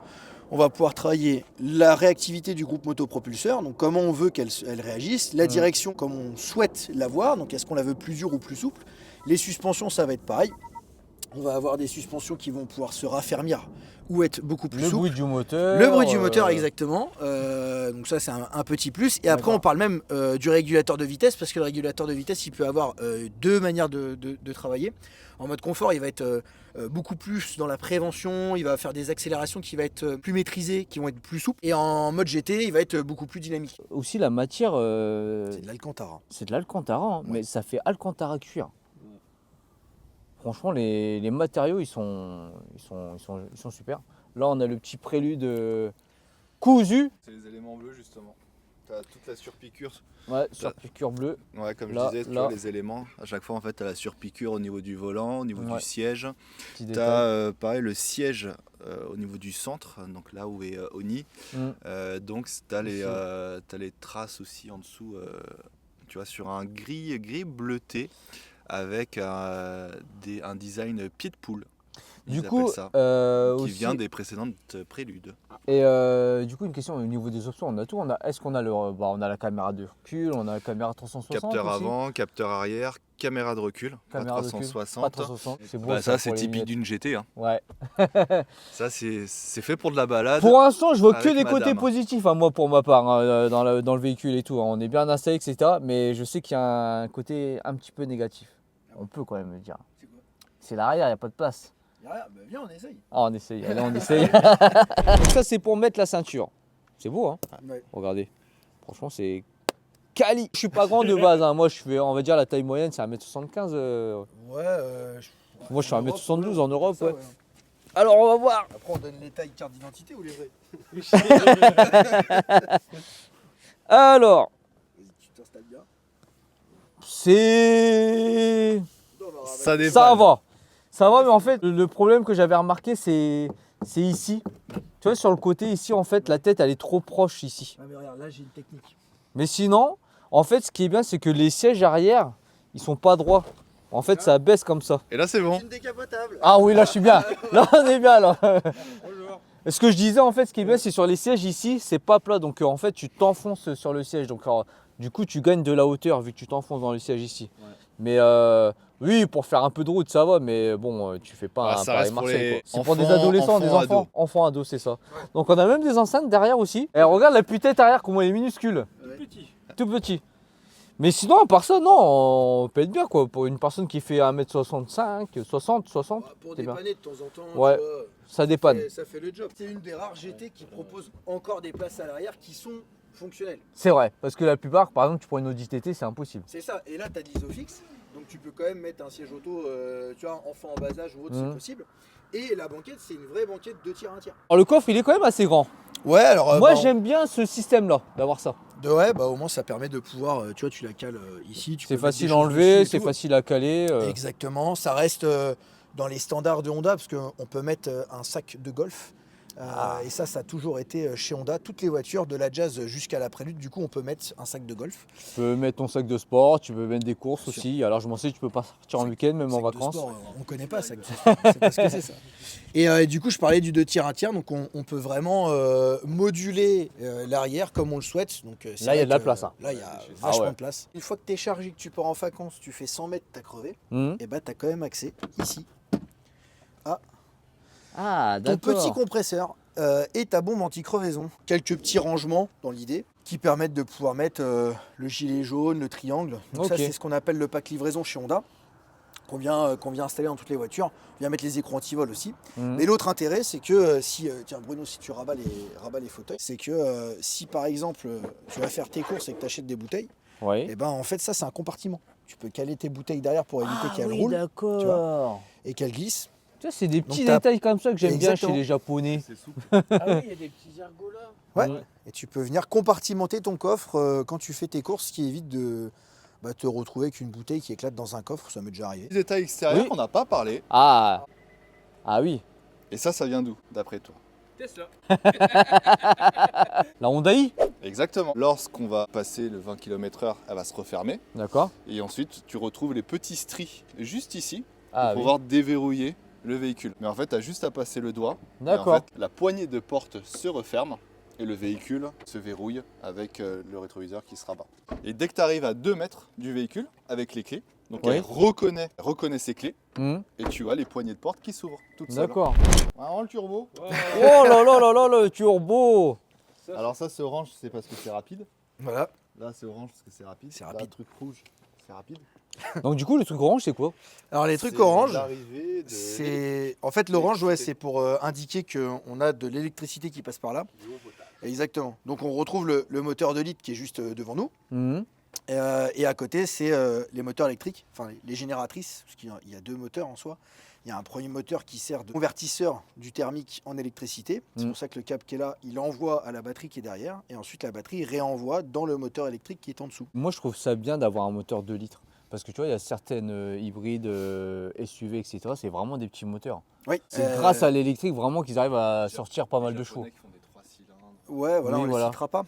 On va pouvoir travailler la réactivité du groupe motopropulseur, donc comment on veut qu'elle réagisse, la direction comme on souhaite l'avoir, donc est-ce qu'on la veut plus dure ou plus souple. Les suspensions, ça va être pareil. On va avoir des suspensions qui vont pouvoir se raffermir ou être beaucoup plus Le souples. bruit du moteur. Le bruit du moteur, exactement. Donc ça, c'est un petit plus. Et après, D'accord. on parle même du régulateur de vitesse, parce que le régulateur de vitesse, il peut avoir deux manières de travailler. En mode confort, il va être beaucoup plus dans la prévention, il va faire des accélérations qui vont être plus maîtrisées, qui vont être plus souples. Et en mode GT, il va être beaucoup plus dynamique. Aussi, la matière, C'est de l'Alcantara. c'est de l'Alcantara, hein, mais ça fait Alcantara cuir. Franchement, les matériaux, ils sont super. Là, on a le petit prélude cousu. C'est les éléments bleus justement. T'as toute la surpiqûre. Ouais, sur piqûre bleue. Ouais, comme Là, je disais, tu là. vois, les éléments. À chaque fois, en fait, t'as la surpiqûre au niveau du volant, au niveau Ouais. du siège. Petit détail. T'as pareil le siège au niveau du centre, donc là où est Oni. Mm. Donc t'as Ici. t'as les traces aussi en dessous, tu vois, sur un gris bleuté avec un design pied de poule. Du Ils coup, appellent ça, qui aussi, vient des précédentes préludes. et du coup, une question au niveau des options, on a tout. Est-ce qu'on a on a la caméra de recul, on a la caméra 360 Capteur aussi. avant, capteur arrière, caméra de recul, Caméra à de recul, 360. pas 360. C'est beau. Bah, ça, pour c'est les typique lunettes. d'une GT. Hein. Ouais. Ça, c'est fait pour de la balade. Pour l'instant, je vois que avec des côtés madame. positifs, hein, moi pour ma part, hein, dans le véhicule et tout. Hein. On est bien installé, etc. Mais je sais qu'il y a un côté un petit peu négatif. On peut quand même le dire. C'est quoi? C'est l'arrière, il n'y a pas de place. Viens, on essaye. Ah, on essaye, allez, on essaye. Donc ça, c'est pour mettre la ceinture. C'est beau, hein. Ouais. Regardez. Franchement, c'est quali. Je suis pas grand de base, hein. Moi, je fais, on va dire, la taille moyenne, c'est 1m75. Ouais, Moi, je suis en 1m72 en Europe, ça, ouais. Alors, on va voir. Après, on donne les tailles carte d'identité ou les vraies? Alors, Vas-y, tu t'installes bien. c'est... Ça dépend. Ça va. Ça va, mais en fait, le problème que j'avais remarqué, c'est c'est ici. Tu vois, sur le côté ici, en fait, la tête, elle est trop proche ici. Ah mais regarde, là j'ai une technique. Mais sinon, en fait, ce qui est bien, c'est que les sièges arrière, ils sont pas droits. En fait, ça baisse comme ça. Et là, c'est bon. Une décapotable. Ah oui, là, je suis bien. Là, on est bien, là. Ce que je disais, en fait, ce qui est bien, c'est sur les sièges ici, c'est pas plat. Donc, en fait, tu t'enfonces sur le siège. Donc, du coup, tu gagnes de la hauteur vu que tu t'enfonces dans le siège ici. Ouais. Mais oui, pour faire un peu de route, ça va. Mais bon, tu fais pas Ah, un ça Paris reste pour Marseille, les quoi. C'est pour des enfants, adolescents, des enfants, enfants. ados. Enfants, ados, c'est ça. Donc, on a même des enceintes derrière aussi. Et regarde la tête arrière, comment elle est minuscule. Tout petit. Mais sinon, à part ça, non, on peut être bien quoi. Pour une personne qui fait 1m65, 60, Pour c'est bien. dépanner de temps en temps, Ouais. tu vois, Ça dépanne. ça fait le job. C'est une des rares GT qui propose encore des places à l'arrière qui sont fonctionnelles. C'est vrai, parce que la plupart, par exemple, tu prends une Audi TT, c'est impossible. C'est ça. Et là, tu as de l'isofix. Donc tu peux quand même mettre un siège auto, tu vois, enfant en bas âge ou autre, c'est possible. Et la banquette, c'est une vraie banquette 2 tiers, 1 tiers. Alors, le coffre, il est quand même assez grand. Ouais, alors Moi, j'aime bien ce système-là, d'avoir ça. Ouais, bah au moins ça permet de pouvoir, tu vois, tu la cales ici. C'est facile à enlever, c'est facile à caler. Exactement, ça reste dans les standards de Honda parce qu'on peut mettre un sac de golf. Et ça a toujours été chez Honda. Toutes les voitures, de la Jazz jusqu'à la Prélude, du coup, on peut mettre un sac de golf. Tu peux mettre ton sac de sport, tu peux mettre des courses Bien sûr. aussi. Alors, je m'en sais, tu peux pas partir en week-end, même en Sac de vacances. sport, on connaît pas sac de sport, c'est pas ce que c'est ça. Et du coup, je parlais du 2 tiers 1 tiers, donc on peut vraiment moduler l'arrière comme on le souhaite. Donc, c'est Là, il y a vrai de la que, place, hein. Là, il y a Ah vachement ouais. de place. Une fois que tu es chargé, que tu pars en vacances, tu fais 100 mètres, tu as crevé, Mhm. et bah tu as quand même accès ici Ah, ton d'accord. petit compresseur et ta bombe anti-crevaison. Quelques petits rangements dans l'idée qui permettent de pouvoir mettre le gilet jaune, le triangle. Donc ça, Ok. c'est ce qu'on appelle le pack livraison chez Honda, qu'on vient installer dans toutes les voitures. On vient mettre les écrans anti-vol aussi. Mhm. Mais l'autre intérêt, c'est que tiens Bruno, si tu rabats les fauteuils, c'est que si par exemple tu vas faire tes courses et que tu achètes des bouteilles, Oui. et ben en fait ça c'est un compartiment. Tu peux caler tes bouteilles derrière pour éviter Ah qu'elles oui, roulent d'accord. et qu'elles glissent. Tu vois, c'est des petits t'as- détails comme ça que j'aime bien chez Exactement. les Japonais. C'est souple. Ah oui, il y a des petits ergots là. Ouais. Mhm. Et tu peux venir compartimenter ton coffre quand tu fais tes courses, ce qui évite de te retrouver avec une bouteille qui éclate dans un coffre. Ça m'est déjà arrivé. Petit détail extérieur Oui. qu'on n'a pas parlé. Ah. Ah oui. Et ça vient d'où, d'après toi? Tesla. La Hyundai. Exactement. Lorsqu'on va passer le 20 km/h, elle va se refermer. D'accord. Et ensuite, tu retrouves les petits stries juste ici Ah pour oui. pouvoir déverrouiller le véhicule. Mais en fait, tu as juste à passer le doigt. Et en D'accord. fait, la poignée de porte se referme et le véhicule se verrouille avec le rétroviseur qui se rabat. Et dès que tu arrives à 2 mètres du véhicule avec les clés, donc Oui. elle reconnaît ses clés Mhm. et tu as les poignées de porte qui s'ouvrent toutes seules. D'accord. Alors le turbo. Oh là là là là, le turbo. Alors ça, c'est orange, c'est parce que c'est rapide. Voilà. Là, c'est orange parce que c'est rapide. C'est Là, rapide. le truc rouge, c'est rapide. Donc du coup, le truc orange, c'est quoi? Alors les trucs C'est orange, l'arrivée de c'est en fait l'orange, ouais, c'est pour indiquer qu'on a de l'électricité qui passe par là. Exactement. Donc on retrouve le moteur de litre qui est juste devant nous. Mhm. Et à côté, c'est les moteurs électriques, enfin les génératrices, parce qu'il y a 2 moteurs en soi. Il y a un premier moteur qui sert de convertisseur du thermique en électricité. C'est Mm. pour ça que le câble qui est là, il envoie à la batterie qui est derrière. Et ensuite, la batterie réenvoie dans le moteur électrique qui est en dessous. Moi, je trouve ça bien d'avoir un moteur 2 litres. Parce que tu vois, il y a certaines hybrides, SUV, etc. C'est vraiment des petits moteurs. Oui. C'est grâce à l'électrique vraiment qu'ils arrivent à sortir pas mal de chevaux. Japonais qui font des 3 cylindres. Ouais, voilà, Oui, on ne voilà. le citera pas.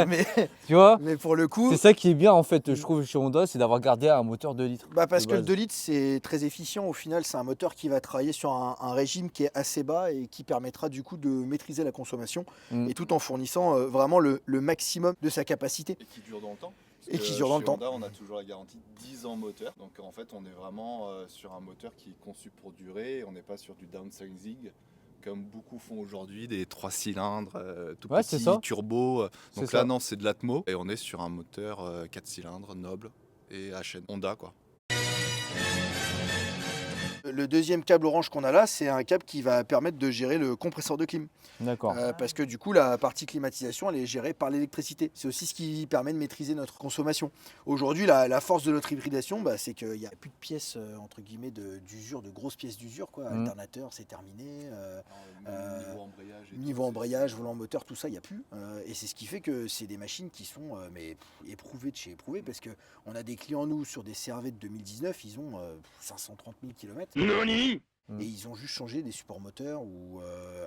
mais, Tu vois? mais pour le coup, C'est ça qui est bien en fait, je trouve, chez Honda, c'est d'avoir gardé un moteur 2 litres. parce de que le base. 2 litres, c'est très efficient. Au final, c'est un moteur qui va travailler sur un régime qui est assez bas et qui permettra du coup de maîtriser la consommation Mm. et tout en fournissant vraiment le maximum de sa capacité. Et qui dure dans le temps. Et qui dure dans le chez temps. Honda, on a toujours la garantie 10 ans moteur. Donc en fait, on est vraiment sur un moteur qui est conçu pour durer. On n'est pas sur du downsizing comme beaucoup font aujourd'hui, des 3 cylindres, tout Ouais, c'est petits, ça. turbo. C'est Donc ça. là, non, c'est de l'Atmo. Et on est sur un moteur 4 cylindres, noble et HN. Honda, quoi. Le deuxième câble orange qu'on a là, c'est un câble qui va permettre de gérer le compresseur de clim. D'accord. Parce que du coup, la partie climatisation, elle est gérée par l'électricité. C'est aussi ce qui permet de maîtriser notre consommation. Aujourd'hui, la force de notre hybridation, c'est qu'il n'y a plus de pièces, entre guillemets, d'usure, de grosses pièces d'usure. Alternateur, c'est terminé. Niveau embrayage. et Niveau tout, embrayage, volant moteur, tout ça, il n'y a plus. Et c'est ce qui fait que c'est des machines qui sont éprouvées de chez éprouvées. Parce qu'on a des clients, nous, sur des Cervette 2019, ils ont 530 000 km. Et ils ont juste changé des supports moteurs ou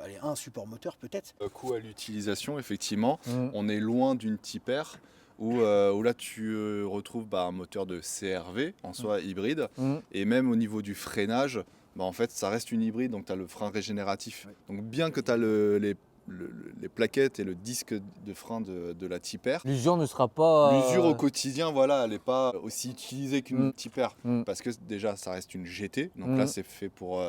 allez, un support moteur peut-être. Coût à l'utilisation, effectivement, on est loin d'une Type R où là tu retrouves un moteur de CRV en soi hybride et même au niveau du freinage, en fait ça reste une hybride, donc tu as le frein régénératif. Donc bien que tu as les plaquettes et le disque de frein de la Type R, L'usure ne sera pas... l'usure au quotidien, voilà, elle n'est pas aussi utilisée qu'une Type R parce que déjà ça reste une GT, donc là c'est fait pour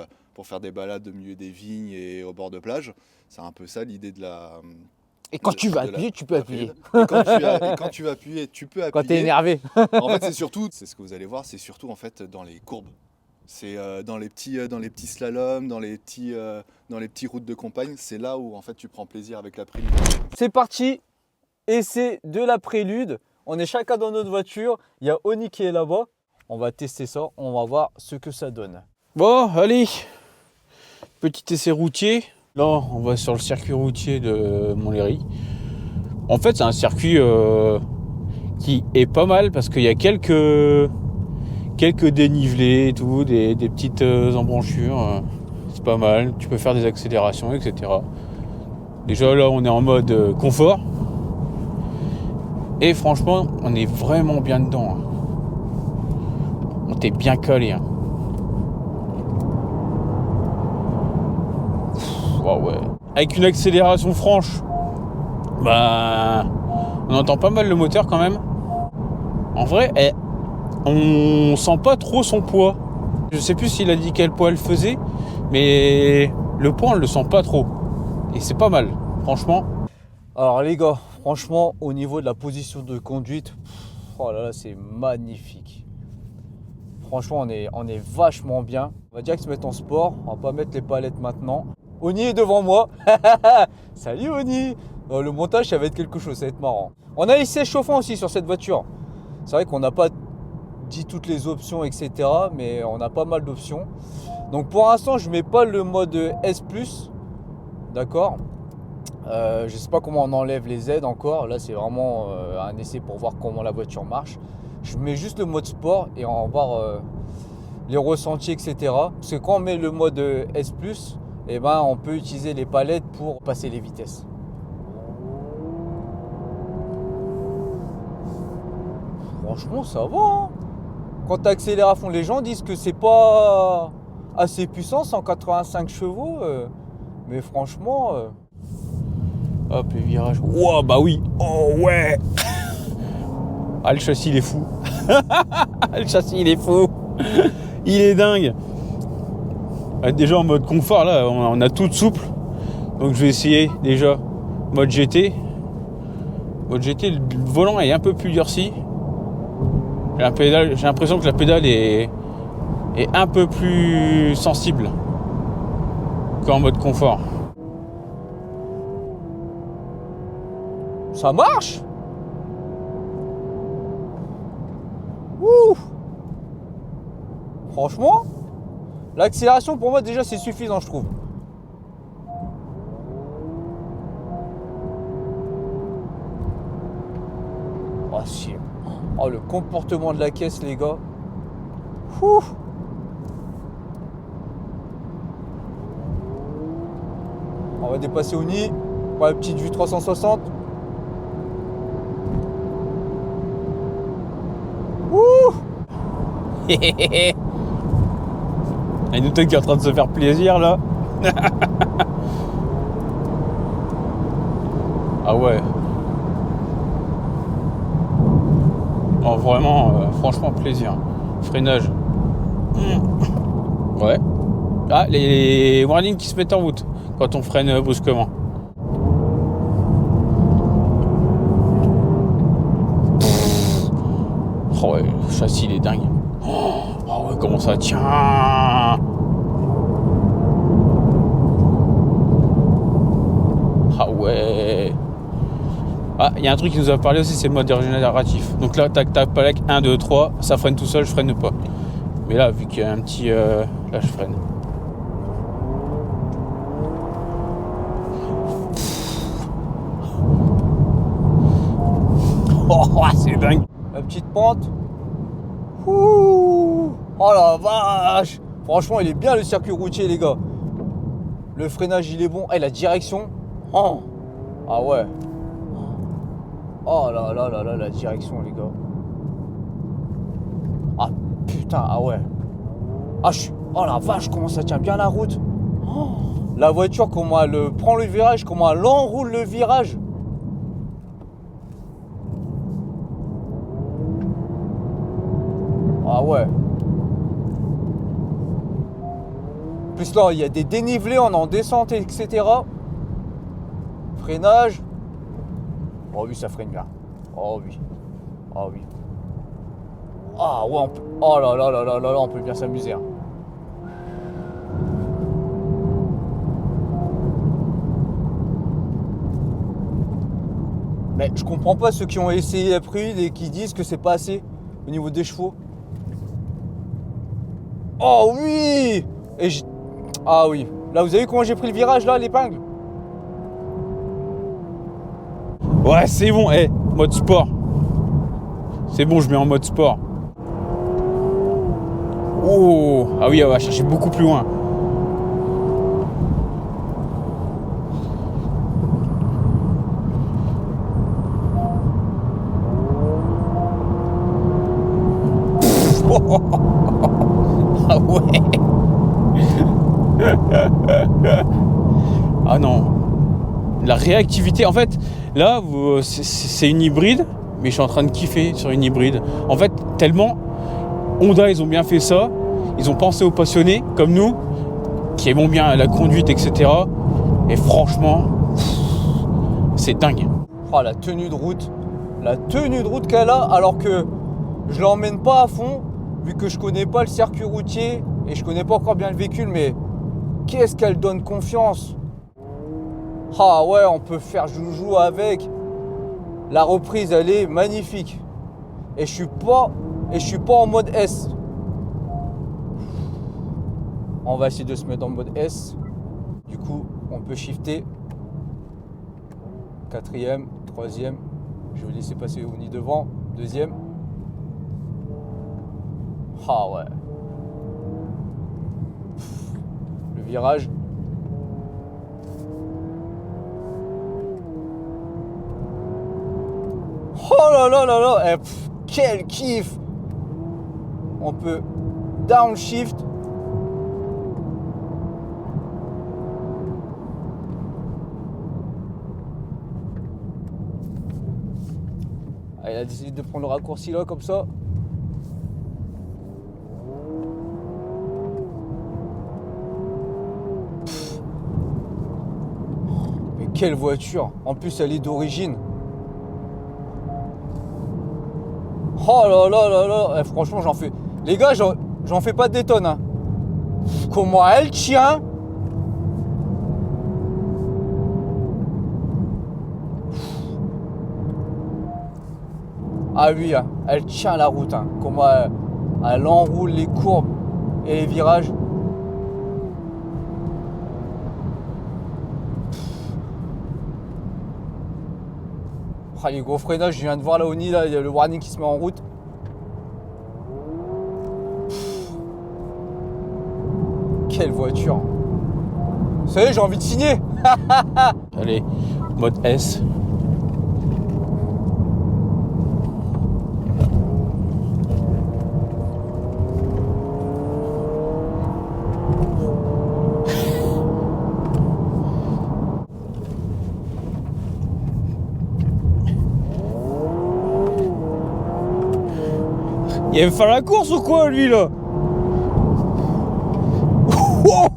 faire des balades au milieu des vignes et au bord de plage. C'est un peu ça l'idée de la... Et quand tu vas appuyer, tu peux appuyer. Et quand tu vas appuyer, tu peux appuyer. Quand tu es énervé. En fait, c'est surtout, c'est ce que vous allez voir, c'est surtout en fait dans les courbes. C'est dans les petits slaloms, dans les petits routes de campagne, c'est là où en fait tu prends plaisir avec la Prélude. C'est parti, essai de la Prélude. On est chacun dans notre voiture. Il y a Oni qui est là-bas. On va tester ça, on va voir ce que ça donne. Bon, allez, petit essai routier. Là, on va sur le circuit routier de Montlhéry. En fait, c'est un circuit qui est pas mal parce qu'il y a quelques dénivelés et tout, des petites embrachures. C'est pas mal, tu peux faire des accélérations, etc. Déjà là, on est en mode confort. Et franchement, on est vraiment bien dedans. On t'est bien calé. Oh ouais. Avec une accélération franche, on entend pas mal le moteur quand même. En vrai, on sent pas trop son poids. Je sais plus s'il a dit quel poids elle faisait, mais le poids on le sent pas trop. Et c'est pas mal, franchement. Alors les gars, franchement, au niveau de la position de conduite, oh là là, c'est magnifique. Franchement, on est vachement bien. On va direct se mettre en sport, on va pas mettre les palettes maintenant. Oni est devant moi. Salut Oni. Le montage, ça va être quelque chose, ça va être marrant. On a les sièges chauffants aussi sur cette voiture. C'est vrai qu'on n'a pas dit toutes les options, etc. Mais on a pas mal d'options. Donc pour l'instant, je mets pas le mode S+. D'accord. Je sais pas comment on enlève les aides encore. Là, c'est vraiment un essai pour voir comment la voiture marche. Je mets juste le mode sport et on va voir les ressentis, etc. Parce que quand on met le mode S+, on peut utiliser les palettes pour passer les vitesses. Franchement, ça va. Hein. Quand tu accélères à fond, les gens disent que c'est pas assez puissant, 185 chevaux. Mais franchement... Hop, les virages. Wow, bah oui. Oh ouais. Ah, le châssis, il est fou. Le châssis, il est fou. Il est dingue. Déjà en mode confort, là, on a tout de souple. Donc je vais essayer déjà mode GT. Mode GT, le volant est un peu plus durci. J'ai l'impression que la pédale est un peu plus sensible qu'en mode confort. Ça marche. Ouh. Franchement, l'accélération pour moi déjà c'est suffisant, je trouve. Oh, si. Oh, le comportement de la caisse, les gars. Ouh. On va dépasser Oni pour la petite vue 360. Ouh. Il y a Newton qui est en train de se faire plaisir là. Ah ouais. Oh, vraiment, franchement plaisir. Freinage. Ouais. Ah, les warnings qui se mettent en route quand on freine brusquement. Oh ouais, le châssis il est dingue. Oh ouais, comment ça tient. Ah ouais. Ah, il y a un truc qui nous a parlé aussi, c'est le mode régénératif. Donc là, tac, tac, palec, 1, 2, 3, ça freine tout seul, je freine pas. Mais là, vu qu'il y a un petit... là, je freine. Oh, c'est dingue. La petite pente. Ouh. Oh la vache. Franchement, il est bien le circuit routier, les gars. Le freinage, il est bon. Et la direction. Oh. Ah ouais. Oh là là là là, la direction, les gars. Ah putain, ah ouais. Ah, oh la vache, comment ça tient bien la route. Oh. La voiture, comment elle prend le virage, comment elle enroule le virage. Ah ouais. En plus là, il y a des dénivelés, on est en descente, etc. Freinage. Oh oui, ça freine bien. Oh oui. Oh oui. Ah ouais, on peut... Oh là là là là là là, on peut bien s'amuser. Hein. Mais je comprends pas ceux qui ont essayé la prélude et qui disent que c'est pas assez au niveau des chevaux. Oh oui. Ah oui. Là, vous avez vu comment j'ai pris le virage là, l'épingle? Ouais, c'est bon, mode sport. C'est bon, je mets en mode sport. Oh, ah oui, on va chercher beaucoup plus loin. Ah ouais. Ah non. La réactivité, en fait, là, c'est une hybride, mais je suis en train de kiffer sur une hybride. En fait, tellement, Honda, ils ont bien fait ça. Ils ont pensé aux passionnés, comme nous, qui aimons bien la conduite, etc. Et franchement, c'est dingue. Oh, la tenue de route. La tenue de route qu'elle a, alors que je l'emmène pas à fond, vu que je connais pas le circuit routier et je connais pas encore bien le véhicule, mais qu'est-ce qu'elle donne confiance. Ah ouais, on peut faire joujou avec. La reprise, elle est magnifique. Et je suis pas en mode S. On va essayer de se mettre en mode S. Du coup, on peut shifter. 4e, 3e. Je vais laisser passer Oni devant. 2e. Ah ouais. Le virage. Oh là là là là. Quel kiff. On peut downshift. Ah, il a décidé de prendre le raccourci là comme ça. Mais quelle voiture. En plus elle est d'origine. Oh là là là là. Franchement j'en fais... Les gars j'en fais pas des tonnes. Hein. Comment elle tient. Ah oui, hein, elle tient la route. Hein. Comment elle enroule les courbes et les virages. Ah, les gros freinages, je viens de voir là au nid, là, il y a le warning qui se met en route. Quelle voiture. Vous savez, j'ai envie de signer. Allez, mode S. Il va faire la course ou quoi, lui, là?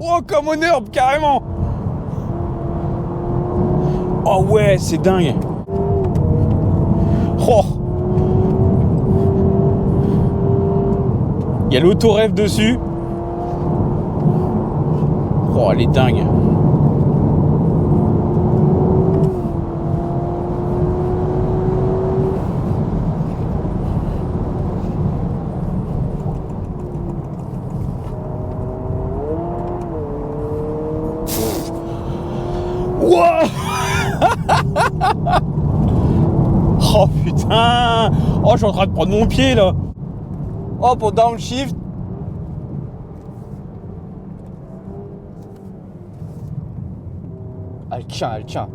Oh, comme en herbe, carrément! Oh ouais, c'est dingue! Oh! Il y a l'autorêve dessus. Oh, elle est dingue! Oh putain! Oh, je suis en train de prendre mon pied là! Oh, pour downshift. elle tient, elle tient.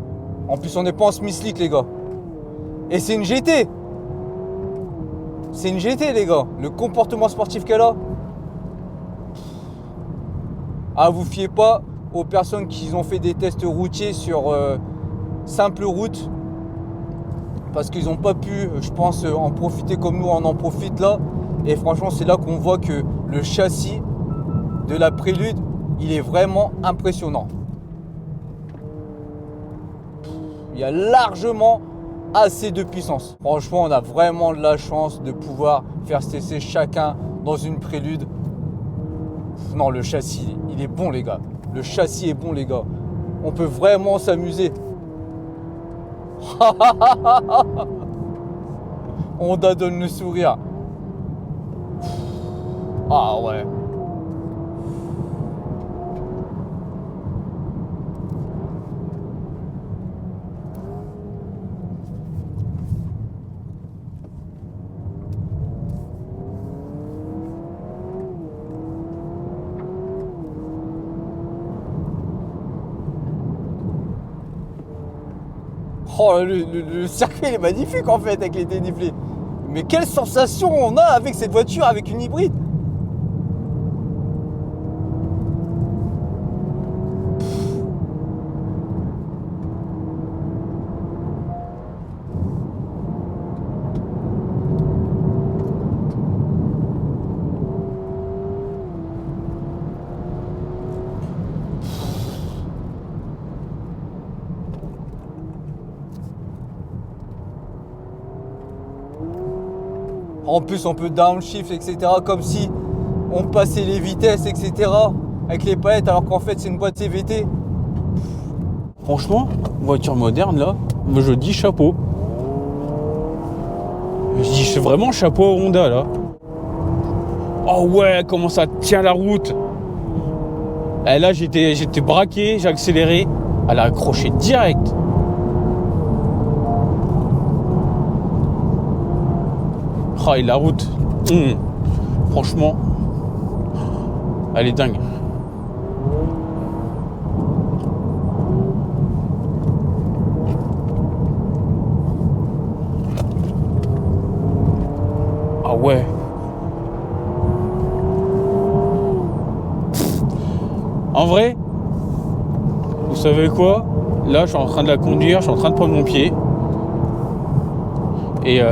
En plus, on n'est pas en Smith League, les gars. Et c'est une GT. C'est une GT, les gars. Le comportement sportif qu'elle a. Ah, vous fiez pas aux personnes qui ont fait des tests routiers sur simple route. Parce qu'ils n'ont pas pu, je pense, en profiter comme nous, on en profite là. Et franchement, c'est là qu'on voit que le châssis de la Prélude, il est vraiment impressionnant. Il y a largement assez de puissance. Franchement, on a vraiment de la chance de pouvoir faire cesser chacun dans une Prélude. Non, le châssis, il est bon, les gars. Le châssis est bon, les gars. On peut vraiment s'amuser. Honda donne le sourire. Ah ouais. Oh, le circuit il est magnifique en fait avec les dénivelés. Mais quelle sensation on a avec cette voiture, avec une hybride. En plus, on peut downshift, etc. Comme si on passait les vitesses, etc. Avec les palettes, alors qu'en fait, c'est une boîte CVT. Franchement, voiture moderne là, moi je dis chapeau. Je dis vraiment chapeau à Honda là. Oh ouais, comment ça tient la route. Et là, j'étais braqué, j'ai accéléré. Elle a accroché direct. Ah, et la route, franchement, elle est dingue. Ah ouais. En vrai, vous savez quoi? Là, je suis en train de la conduire, je suis en train de prendre mon pied. Et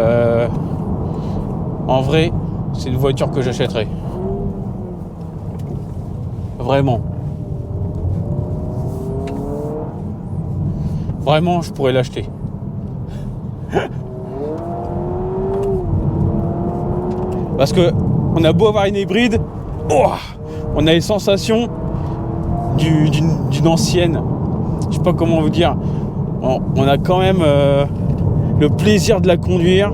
en vrai, c'est une voiture que j'achèterais. Vraiment. Vraiment, je pourrais l'acheter. Parce que on a beau avoir une hybride, on a les sensations d'une ancienne. Je sais pas comment vous dire. On a quand même le plaisir de la conduire.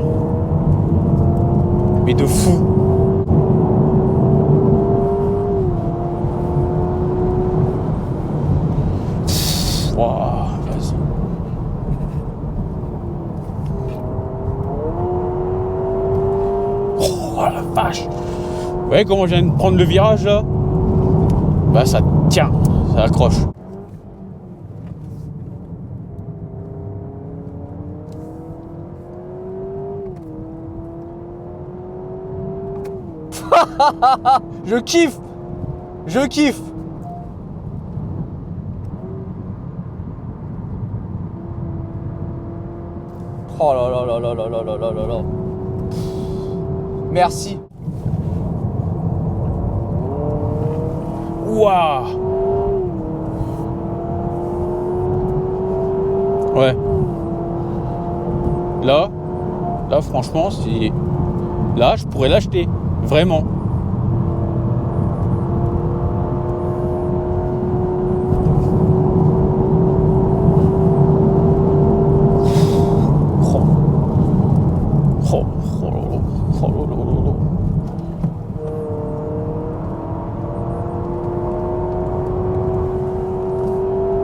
Mais de fou. Wow, vas-y. Oh la vache. Vous voyez comment je viens de prendre le virage là? Bah ça tient, ça accroche. Je kiffe. Je kiffe. Oh là là là là là là là là là là. Merci. Waouh. Ouais. Là franchement, si là je pourrais l'acheter, vraiment.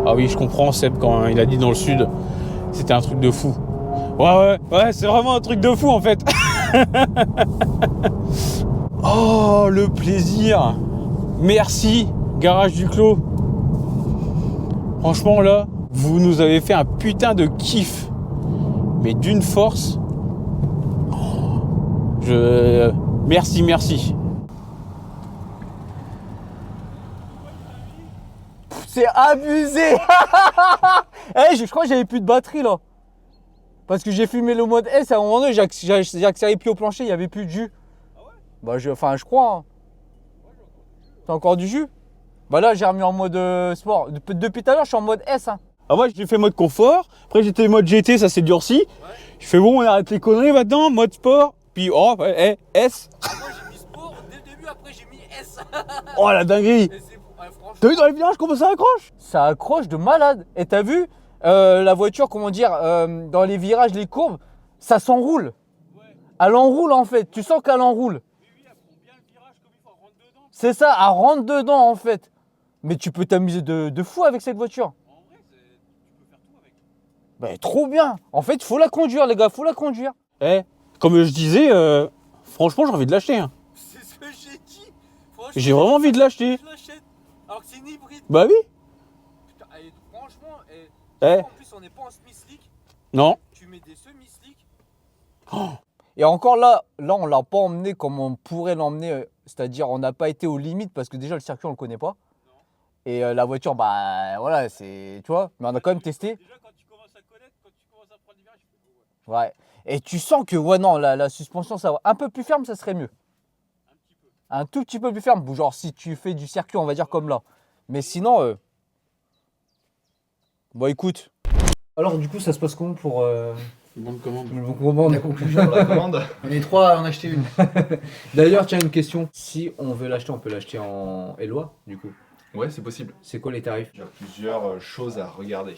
Ah oui, je comprends Seb quand il a dit dans le sud, c'était un truc de fou. Ouais, c'est vraiment un truc de fou en fait. Oh, le plaisir. Merci, Garage Duclos. Franchement là, Vous nous avez fait un putain de kiff. Mais d'une force. Merci. C'est abusé. Je crois que j'avais plus de batterie là. Parce que j'ai fumé le mode S, à un moment donné, j'ai accéléré les pieds au plancher, il n'y avait plus de jus. Ah ouais? Bah je crois. Hein. T'as encore du jus? Bah là j'ai remis en mode sport. Depuis tout à l'heure je suis en mode S. Hein. Ah moi j'ai fait mode confort, après j'étais mode GT, ça s'est durci. Ouais. Je fais bon, on arrête les conneries maintenant, mode sport. Puis S. Moi j'ai mis sport dès le début, après j'ai mis S. Oh la dinguerie. T'as vu dans les virages comment ça accroche? Ça accroche de malade. Et t'as vu la voiture, comment dire, dans les virages, les courbes, ça s'enroule. Ouais. Elle enroule en fait, tu sens qu'elle enroule. Oui, elle prend bien le virage comme il faut, elle rentre dedans. C'est ça, elle rentre dedans en fait. Mais tu peux t'amuser de fou avec cette voiture. En vrai, tu peux faire tout avec. Bah, trop bien. En fait, il faut la conduire les gars, faut la conduire. Comme je disais, franchement j'ai envie de l'acheter. Hein. C'est ce que j'ai dit. J'ai vraiment envie de l'acheter. Je l'achète. Alors que c'est une hybride. Bah oui. Putain, franchement, en plus on n'est pas en Smith Slick. Non. Tu mets des semi-slick. Oh. Et encore là on l'a pas emmené comme on pourrait l'emmener. C'est-à-dire on n'a pas été aux limites parce que déjà le circuit on le connaît pas. Non. Et la voiture, bah voilà, c'est. Tu vois, mais on a quand même testé. Déjà quand tu commences à connaître, quand tu commences à prendre du virage, tu fais ouais. Et tu sens que non, la suspension, ça va. Un peu plus ferme, ça serait mieux. Un petit peu. Un tout petit peu plus ferme. Genre si tu fais du circuit, on va dire comme là. Mais sinon, bon écoute. Alors du coup, ça se passe comment pour bon de commande. La conclusion de la commande. On est 3 à en acheter une. D'ailleurs, tiens, une question. Si on veut l'acheter, on peut l'acheter en Eloi, du coup. Ouais, c'est possible. C'est quoi les tarifs? Il y a plusieurs choses à regarder.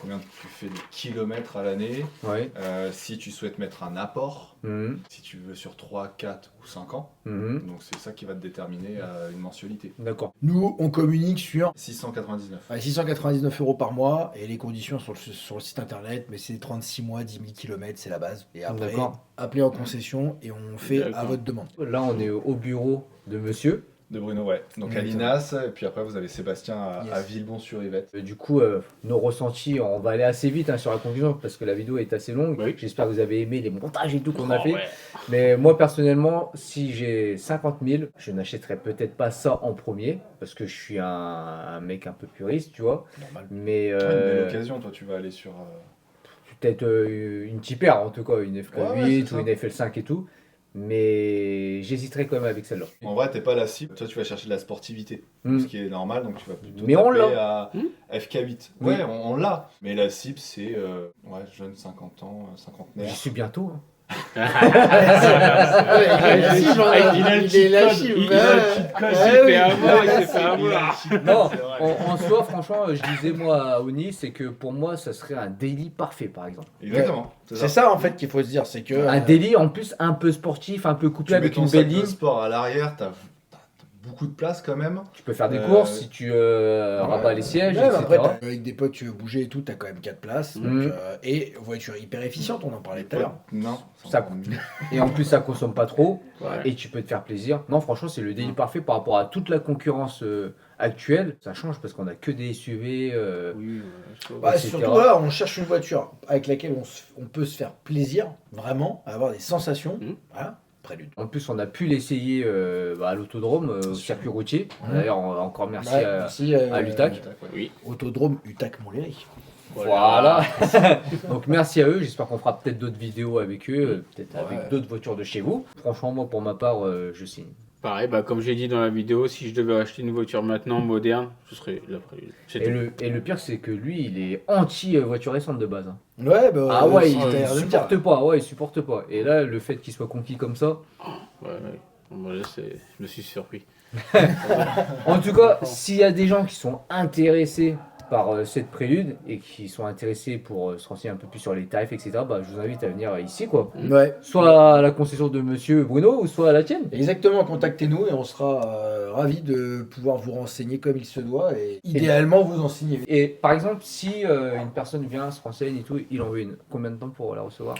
Combien tu fais de kilomètres à l'année, ouais. Si tu souhaites mettre un apport, si tu veux sur 3, 4 ou 5 ans. Donc c'est ça qui va te déterminer une mensualité. D'accord. Nous, on communique sur 699. 699 € par mois et les conditions sur le site internet, mais c'est 36 mois, 10 000 km, c'est la base. Et après, appelez en concession et on fait à votre demande. Là, on est au bureau de monsieur. De Bruno, ouais. Donc à l'INAS, et puis après vous avez Sébastien à Villebon-sur-Yvette. Du coup, nos ressentis, on va aller assez vite sur la conclusion parce que la vidéo est assez longue. Oui. J'espère que vous avez aimé les montages et tout qu'on a fait. Ouais. Mais moi personnellement, si j'ai 50 000, je n'achèterai peut-être pas ça en premier parce que je suis un mec un peu puriste, tu vois. Normal. Mais une belle occasion, toi tu vas aller sur... Peut-être une Tipper en tout cas, une FK8 ou une FL5 et tout. Mais j'hésiterai quand même avec celle-là. En vrai, t'es pas la cible. Toi, tu vas chercher de la sportivité, ce qui est normal. Donc, tu vas plutôt taper à FK8. Ouais, on l'a. Mais la cible, c'est jeune 50 ans, cinquantenaire. J'y suis bientôt. Hein. Il est la cible. Il s'est fait avoir. Non, en soi, franchement, je disais moi à Oni, c'est que pour moi, ça serait un daily parfait, par exemple. Exactement. C'est ça en fait qu'il faut se dire, c'est que un daily en plus un peu sportif, un peu couplé avec une belle ligne. Sport à l'arrière, t'as beaucoup de place quand même. Tu peux faire des courses si tu rabats les sièges, etc. Après, avec des potes, tu veux bouger et tout, t'as quand même 4 places. Donc, et voiture hyper efficiente, on en parlait tout à l'heure. Non, ça et en plus, ça consomme pas trop et tu peux te faire plaisir. Non, franchement, c'est le daily parfait par rapport à toute la concurrence actuelle. Ça change parce qu'on a que des SUV. Surtout là, on cherche une voiture avec laquelle on peut se faire plaisir, vraiment, avoir des sensations. Voilà. En plus, on a pu l'essayer à l'autodrome, au circuit routier. D'ailleurs, encore merci à l'UTAC. Oui. Autodrome UTAC Montlhéry. Voilà. Donc merci à eux. J'espère qu'on fera peut-être d'autres vidéos avec eux, peut-être avec d'autres voitures de chez vous. Franchement, moi, pour ma part, je signe. Pareil, comme j'ai dit dans la vidéo, si je devais acheter une voiture maintenant moderne, ce serait la Prélude. Et le pire, c'est que lui, il est anti-voiture récente de base. Hein. Ouais, il supporte pas. Ouais, il supporte pas. Et là, le fait qu'il soit conquis comme ça. Moi, je me suis surpris. En tout cas, s'il y a des gens qui sont intéressés par cette Prélude et qui sont intéressés pour se renseigner un peu plus sur les tarifs, etc., je vous invite à venir ici, quoi. Ouais. Soit à la concession de monsieur Bruno ou soit à la tienne. Exactement, contactez-nous et on sera ravis de pouvoir vous renseigner comme il se doit et idéalement vous enseigner. Et par exemple, si une personne vient, se renseigne et tout, il en veut une, combien de temps pour la recevoir?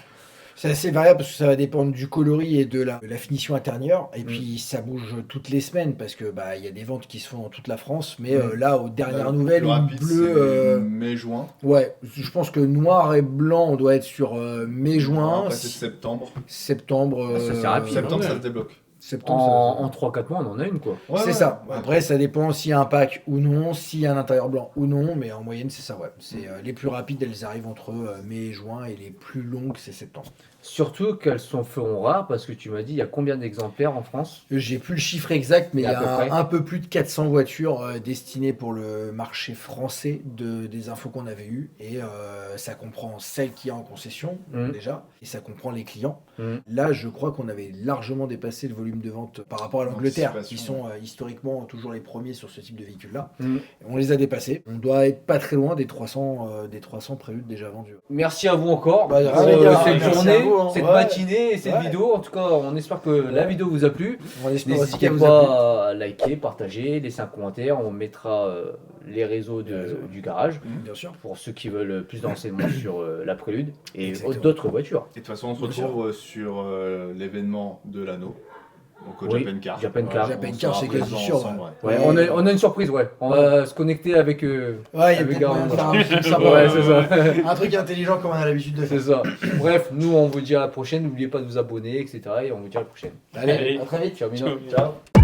C'est assez variable parce que ça va dépendre du coloris et de la finition intérieure. Et puis ça bouge toutes les semaines parce que il y a des ventes qui se font dans toute la France. Mais là, aux dernières nouvelles, Le une rapide, bleue. c'est mai-juin. Ouais, je pense que noir et blanc, on doit être sur mai-juin. Après, c'est septembre. Septembre. Ah, ça, c'est rapide, Septembre, ouais. ça se débloque. Septembre, ça- En 3-4 mois, on en a une quoi. Ouais, c'est ouais. ça. Ouais. Après, ça dépend s'il y a un pack ou non, s'il y a un intérieur blanc ou non, mais en moyenne, c'est ça, ouais. C'est les plus rapides, elles arrivent entre mai et juin, et les plus longues, c'est septembre. Surtout qu'elles feront rares parce que tu m'as dit, il y a combien d'exemplaires en France? J'ai plus le chiffre exact, mais il y À peu a près. un peu plus de 400 voitures destinées pour le marché français des infos qu'on avait eues. Et ça comprend celles qu'il y a en concession, déjà, et ça comprend les clients. Là, je crois qu'on avait largement dépassé le volume de vente par rapport à l'Angleterre, qui Anticipation, sont historiquement toujours les premiers sur ce type de véhicule-là. Mm. On les a dépassés. On doit être pas très loin des 300 préludes déjà vendus. Merci à vous encore Bah, pour rien à dire, cette merci journée, à vous, hein. cette Ouais. matinée et cette Ouais. vidéo. En tout cas, on espère que la vidéo vous a plu. On espère aussi N'hésitez qu'elle vous a plu. pas à liker, partager, laisser un commentaire. On mettra les réseaux du garage Bien sûr. pour ceux qui veulent plus d'enseignements sur la Prélude et Exactement. d'autres voitures. Et de toute façon, on se Bien sûr. retrouve sur l'événement de l'anneau. Donc au Oui, Japan Car. Japan Car. on Japan sera Car, c'est quasi présents sûr, ensemble, ouais. Ouais, on a une surprise, ouais. On va se connecter avec. Ouais, il y a Avec peut-être moyen de faire Garand. un truc sympa. Ouais, c'est ça. Un truc intelligent comme on a l'habitude de faire. C'est ça. Bref, nous on vous dit à la prochaine. N'oubliez pas de vous abonner, etc. Et on vous dit à la prochaine. Allez, à très vite. Ciao, Mino. Ciao. Ciao.